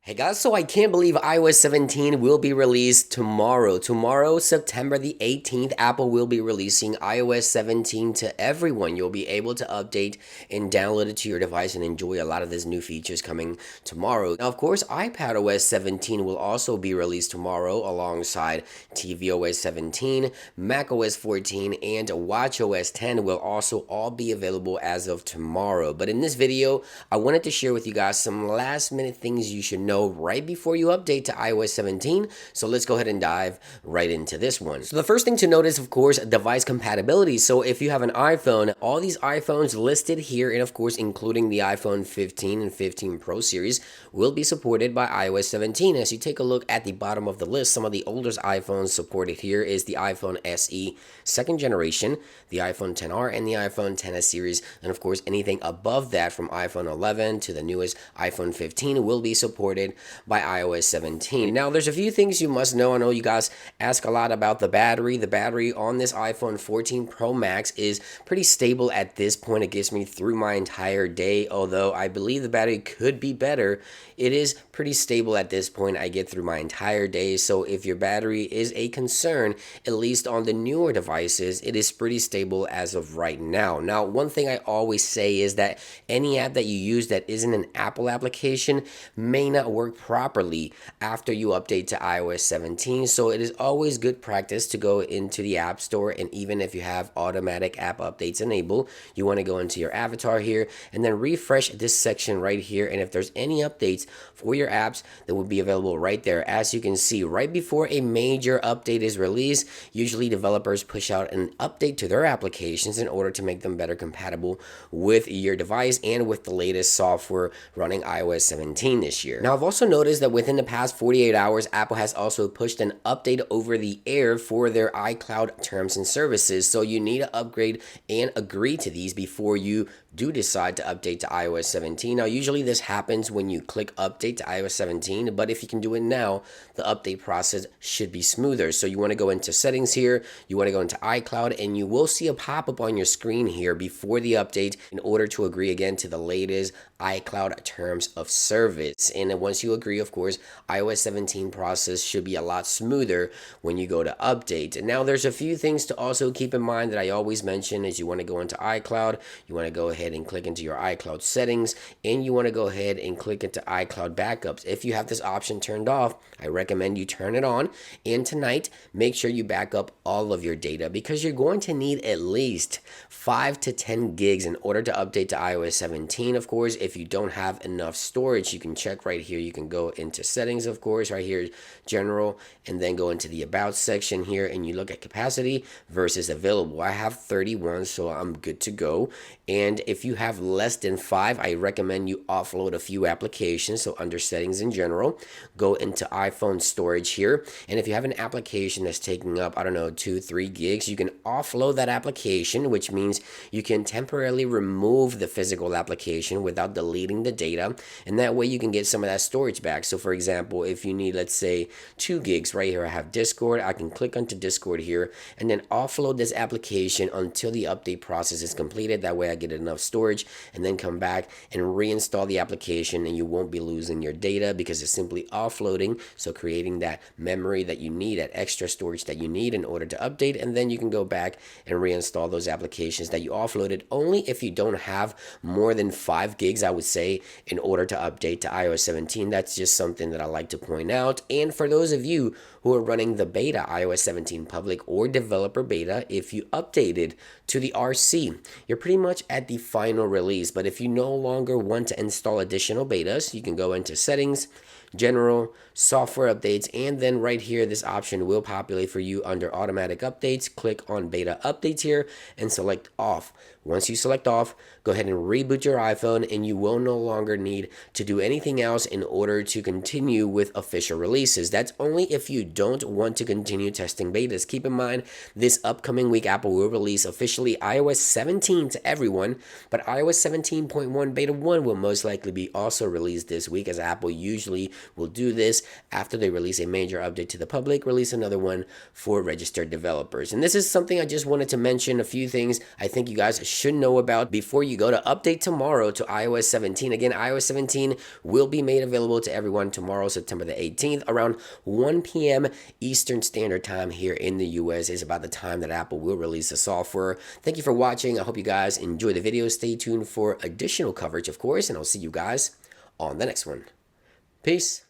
Hey guys, so I can't believe iOS 17 will be released tomorrow. Tomorrow, September the 18th, Apple will be releasing iOS 17 to everyone. You'll be able to update and download it to your device and enjoy a lot of these new features coming tomorrow. Now, of course, iPadOS 17 will also be released tomorrow alongside tvOS 17, macOS 14, and watchOS 10 will also all be available as of tomorrow. But in this video, I wanted to share with you guys some last minute things you should know right before you update to iOS 17. So let's go ahead and dive right into this one. So the first thing to notice, of course, device compatibility. So if you have an iPhone, all these iPhones listed here, and of course, including the iPhone 15 and 15 Pro series, will be supported by iOS 17. As you take a look at the bottom of the list, some of the oldest iPhones supported here is the iPhone SE second generation, the iPhone XR, and the iPhone XS series. And of course, anything above that from iPhone 11 to the newest iPhone 15 will be supported by iOS 17. Now, there's a few things you must know. I know you guys ask a lot about the battery. The battery on this iPhone 14 Pro Max is pretty stable at this point. It gets me through my entire day, although I believe the battery could be better. It is pretty stable at this point. I get through my entire day, so if your battery is a concern, at least on the newer devices, it is pretty stable as of right now. Now, one thing I always say is that any app that you use that isn't an Apple application may not work properly after you update to iOS 17, so it is always good practice to go into the App Store, and even if you have automatic app updates enabled, you want to go into your avatar here and then refresh this section right here, and if there's any updates for your apps, that will be available right there. As you can see, right before a major update is released, usually developers push out an update to their applications in order to make them better compatible with your device and with the latest software running iOS 17 this year. Now, I've also noticed that within the past 48 hours, Apple has also pushed an update over the air for their iCloud terms and services. So you need to upgrade and agree to these before you do decide to update to iOS 17. Now, usually this happens when you click update to iOS 17, but if you can do it now, the update process should be smoother. So you want to go into settings here, you want to go into iCloud, and you will see a pop-up on your screen here before the update in order to agree again to the latest iCloud terms of service. And then once you agree, of course, iOS 17 process should be a lot smoother when you go to update. And now there's a few things to also keep in mind that I always mention is you want to go into iCloud, you want to go ahead and click into your iCloud settings, and you want to go ahead and click into iCloud backups. If you have this option turned off, I recommend you turn it on, and tonight make sure you back up all of your data because you're going to need at least 5 to 10 gigs in order to update to iOS 17. Of course, if you don't have enough storage, you can check right here. You can go into settings, of course, right here, general, and then go into the about section here, and you look at capacity versus available. I have 31, so I'm good to go. And if you have less than 5, I recommend you offload a few applications. So under settings in general, go into iPhone storage here. And if you have an application that's taking up, I don't know, 2-3 gigs, you can offload that application, which means you can temporarily remove the physical application without deleting the data. And that way you can get some of that storage back. So for example, if you need, let's say 2 gigs right here, I have Discord, I can click onto Discord here and then offload this application until the update process is completed. That way I get enough storage and then come back and reinstall the application, and you won't be losing your data because it's simply offloading, so creating that memory that you need, that extra storage that you need in order to update, and then you can go back and reinstall those applications that you offloaded, only if you don't have more than 5 gigs, I would say, in order to update to iOS 17. That's just something that I like to point out. And for those of you who are running the beta, iOS 17 public or developer beta, if you updated to the RC, you're pretty much at the final release. But if you no longer want to install additional betas, you can go into settings, general, software updates, and then right here this option will populate for you under automatic updates. Click on beta updates here and select off. Once you select off, go ahead and reboot your iPhone, and you will no longer need to do anything else in order to continue with official releases. That's only if you don't want to continue testing betas. Keep in mind, this upcoming week Apple will release officially iOS 17 to everyone, but iOS 17.1 beta 1 will most likely be also released this week, as Apple usually will do this after they release a major update to the public, release another one for registered developers. And this is something I just wanted to mention, a few things I think you guys should know about before you go to update tomorrow to iOS 17. Again, iOS 17 will be made available to everyone tomorrow, September the 18th, around 1 p.m. Eastern Standard Time here in the US is about the time that Apple will release the software. Thank you for watching. I hope you guys enjoy the video. Stay tuned for additional coverage, of course, and I'll see you guys on the next one. Peace.